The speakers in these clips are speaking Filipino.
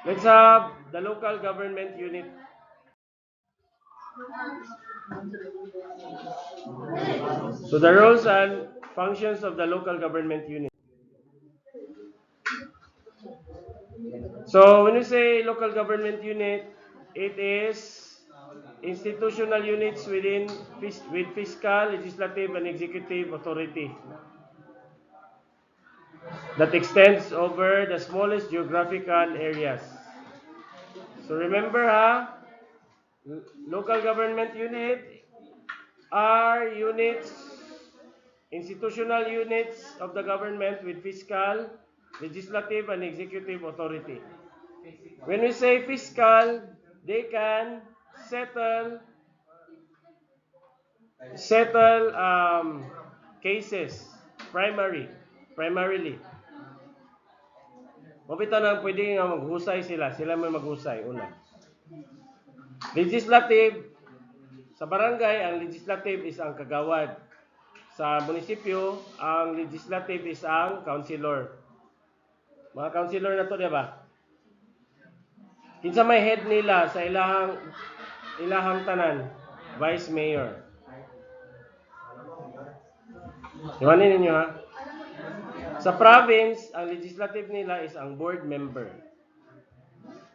Let's have the local government unit. So the roles and functions of the local government unit. So when we say local government unit, it is institutional units with fiscal, legislative, and executive authority that extends over the smallest geographical areas. So remember local government unit are units, institutional units of the government with fiscal, legislative, and executive authority. When we say fiscal, they can settle settle cases primarily. Mabita nang pwede nga maghusay sila may maghusay una. Legislative, sa barangay ang legislative is ang kagawad. Sa munisipyo, ang legislative is ang councilor. Mga councilor na to, di ba? Kinsa may head nila sa ilahang tanan, vice mayor. Iwanin ninyo ha. Sa province, ang legislative nila is ang board member.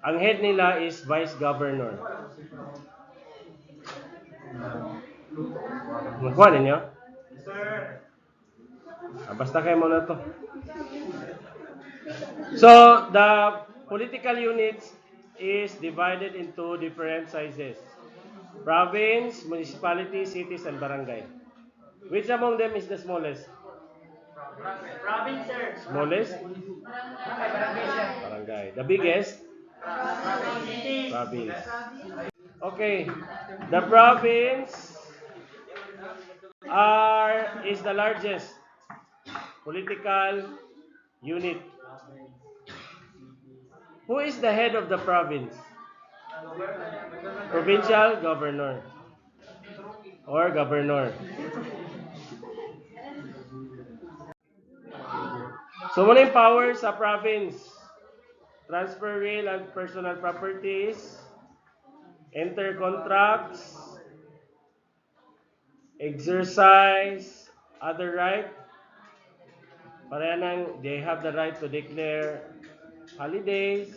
Ang head nila is vice governor. Nakuha ninyo? Basta kayo muna to. So, the political units is divided into different sizes. Province, municipality, cities, and barangay. Which among them is the smallest? Province, sir. Smallest? Barangay. The biggest? Province. Okay. The province is the largest political unit. Who is the head of the province? Provincial governor or governor. So muna yung power sa province. Transfer real and personal properties, enter contracts, exercise other right. They have the right to declare holidays,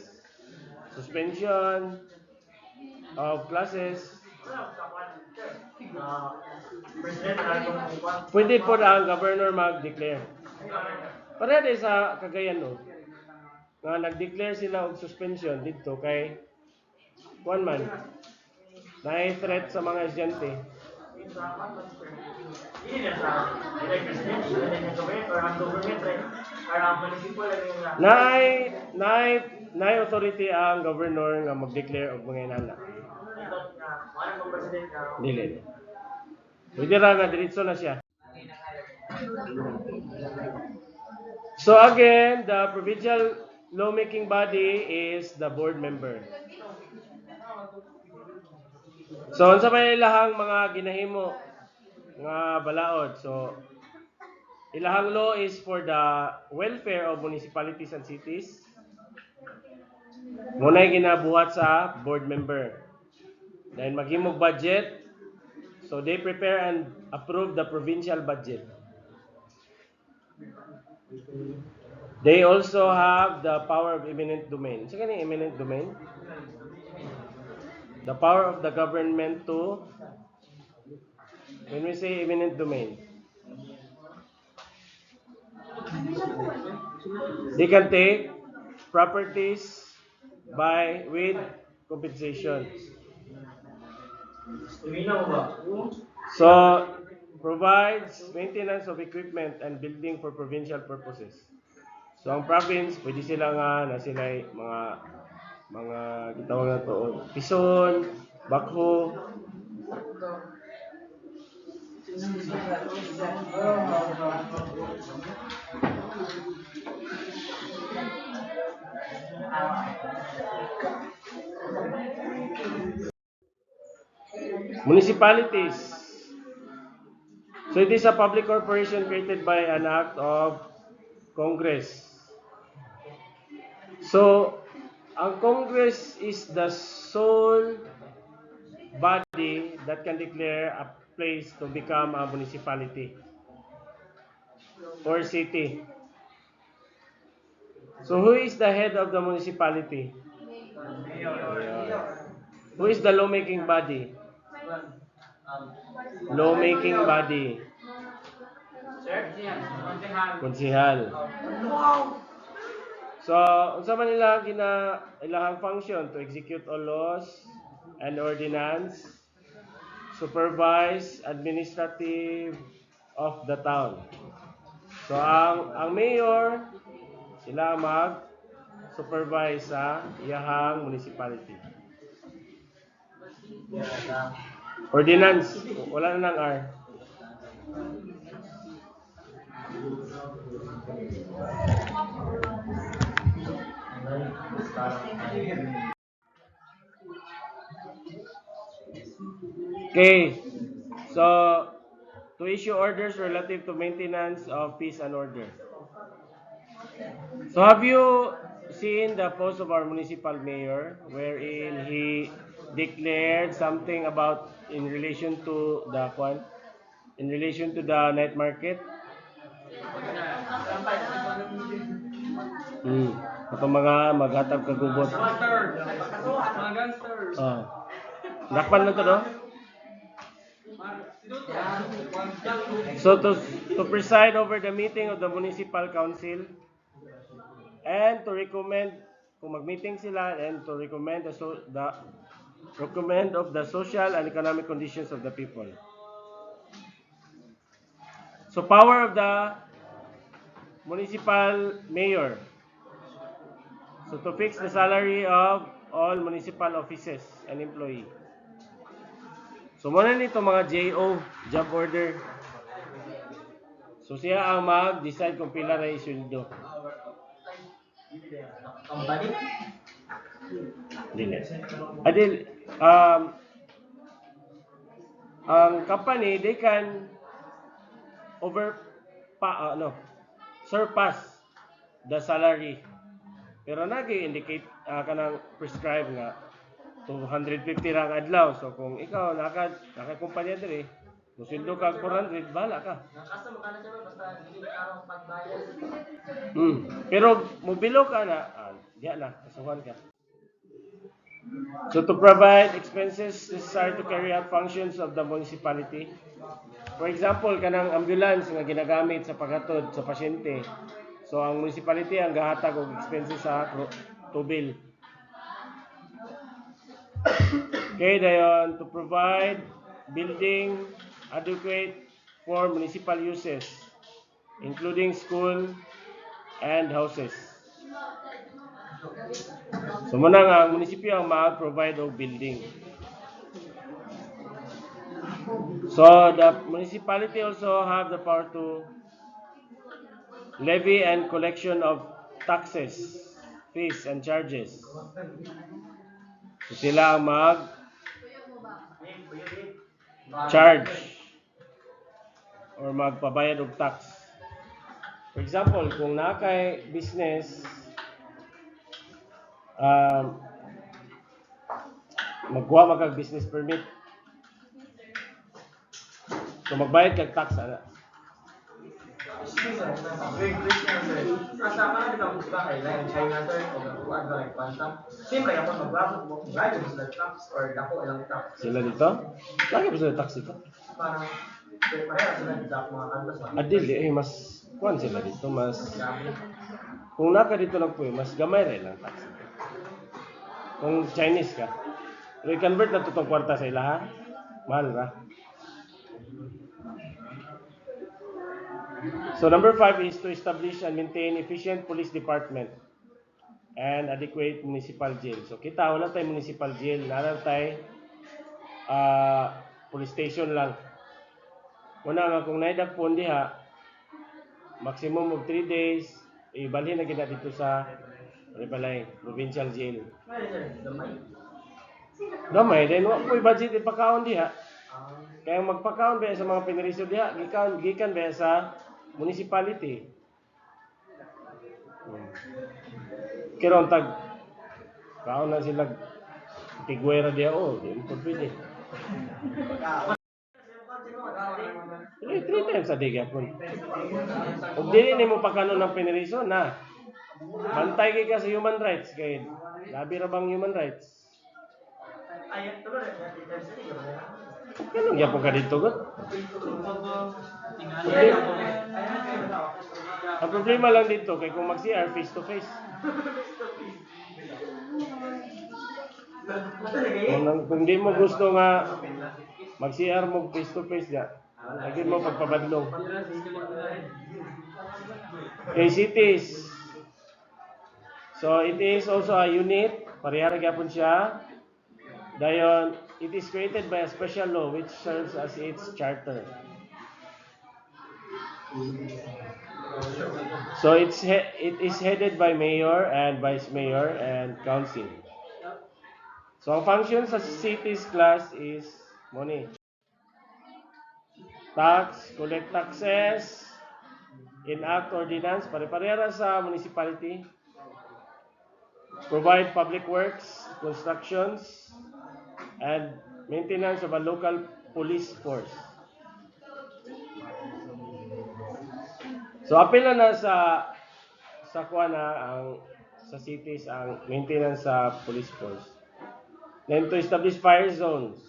suspension of classes. Pwede po ang governor mag-declare. Parehas sa Cagayan, no? Nga nag-declare sila og suspension dito kay one man. Na-threat sa mga estudyante. Nay authority ang governor nga mag-declare og mga inana. Dili. Pwede ra nga diretso na siya. So again, the provincial lawmaking body is the board member. So unsa may ilahang mga ginahimo nga balaod. So ilahang law is for the welfare of municipalities and cities. Muna'y ginabuhat sa board member. Then maghimog budget. So they prepare and approve the provincial budget. They also have the power of eminent domain. Sa kanya eminent domain? The power of the government to, when we say eminent domain, they can take properties with compensation. So, provides maintenance of equipment and building for provincial purposes. So, ang province, pwede sila nga na sila mga gitawag na to, pison, backhoe. Municipalities. So it is a public corporation created by an act of Congress. So Ang Congress is the sole body that can declare a place to become a municipality or city. So who is the head of the municipality? Mayor. Who is the lawmaking body? Lawmaking body. Sir? Konsehal. So, unsa man nila ilahang function to execute all laws and ordinance, supervise administrative of the town. So, ang mayor sila mag supervise sa iyahang municipality. Ordinance, wala na ng R. Okay. So, to issue orders relative to maintenance of peace and order. So, have you seen the post of our municipal mayor wherein he declared something about in relation to the night market? Itong mga maghatag kagubot. Mga gangsters. Dakpan na to, no? So to preside over the meeting of the municipal council and to recommend kung mag-meeting sila and to recommend recommend of the social and economic conditions of the people. So power of the municipal mayor. So to fix the salary of all municipal offices and employee. So muna nito mga JO, job order. So siya ang mag-decide kung pila na isuldo. Company? Dili. Adil, ang company, they can surpass the salary. Pero nag-indicate kanang prescribe nga 250 rang adlaw. So kung ikaw naka-kumpanya diri, musuldo ka 400, bala ka. Nakasta mo ka na siya basta hindi karong pagbayad. Pero mobilo ka na, diya na, kasuhan ka. So to provide expenses necessary to carry out functions of the municipality. For example, kanang ambulance nga ginagamit sa paghatod sa pasyente. So ang municipality ang gahatag og expenses sa tubil. Okay, dayon to provide building adequate for municipal uses, including school and houses. So muna nga ang munisipyo ang mag-provide og building. So the municipality also have the power to levy and collection of taxes, fees and charges. So sila ang charge or magpabayad og tax. For example, kung nakay business magkuha magkag business permit. So magbayad kag tax ana. Asa ka na dito ba kay China sir o kuan ba like panta? Siyempre ako magbabot mo bayad mo sa tax or dako ilang tax. Sila dito? Lagi ba sila tax dito? Parang pareha sila dito mga kantos. Adili mas kuan sila dito mas kung naka dito lang po mas gamay rin ang tax. Kung Chinese ka. Pero i-convert na tutong kwarta sa ila ha. Mahal ra. So number 5 is to establish and maintain efficient police department and adequate municipal jail. So kita wala tayong municipal jail, naran tay police station lang. Una nga kung naidagpon diha maximum of 3 days ibalhin na kita dito sa Ribalay provincial jail. Gamay then wa ko'y budget ipakaon diha. Kaya magpakaon ba sa mga piniriso diha gikan ba sa municipality. Kiron tag Kaon na sila tigwera dia di mo pwede. Three times a day gyapon. Ug dili nimo pagkano ng piniriso na. Bantay kay ka sa human rights kay labi ra bang human rights. Kano gyapon ka dito gud? Ang problema lang dito kay kung mag-CR face to face. Kung di mo gusto nga mag-CR mo face to face ya, lagi mo pagpabadlong. Okay, cities. So it is also a unit, parehara gyapon siya. Dayon, it is created by a special law which serves as its charter. So it is headed by mayor and vice mayor and council. So ang function sa cities class is money. Tax, collect taxes, enact ordinance, pare-parehara sa municipality. Provide public works, constructions, and maintenance of a local police force. So apil na sa kuha na ang sa cities ang maintenance sa police force. Then to establish fire zones.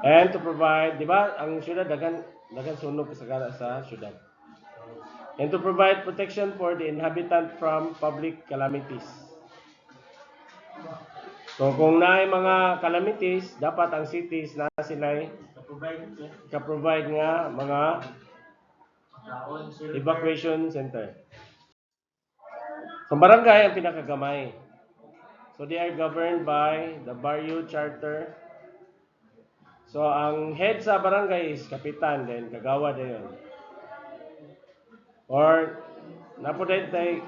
And to provide, di ba, ang syudad dagan sunog sa syudad. And to provide protection for the inhabitant from public calamities. So kung naay mga calamities, dapat ang cities na sila'y ka-provide nga mga evacuation center. So barangay ang pinakagamay. So they are governed by the Barrio Charter. So ang head sa barangay is kapitan, then kagawad na yun. Or napuday tay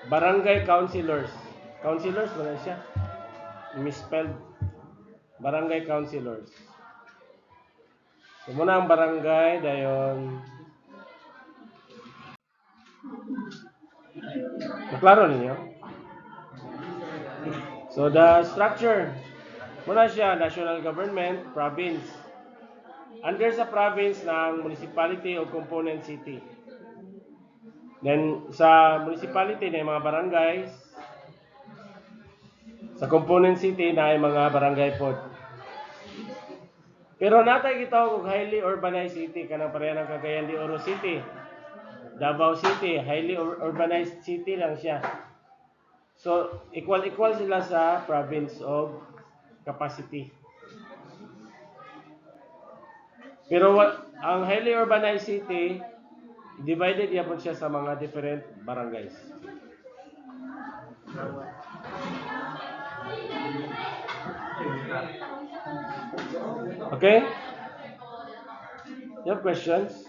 barangay councilors. Councilors ba na siya? Misspelled. Barangay councilors. So muna ang barangay, dayon klaro ninyo? So the structure, muna siya, national government, province. Under sa province ng municipality o component city. Then sa municipality na mga barangays, sa component city na mga barangay pod. Pero natay kita og highly urbanized city kanang pareha ng Cagayan de Oro City. Davao City, highly urbanized city lang siya. So, equal sila sa province of capacity. Pero ang highly urbanized city, divided yapon siya sa mga different barangays. Okay? You have questions?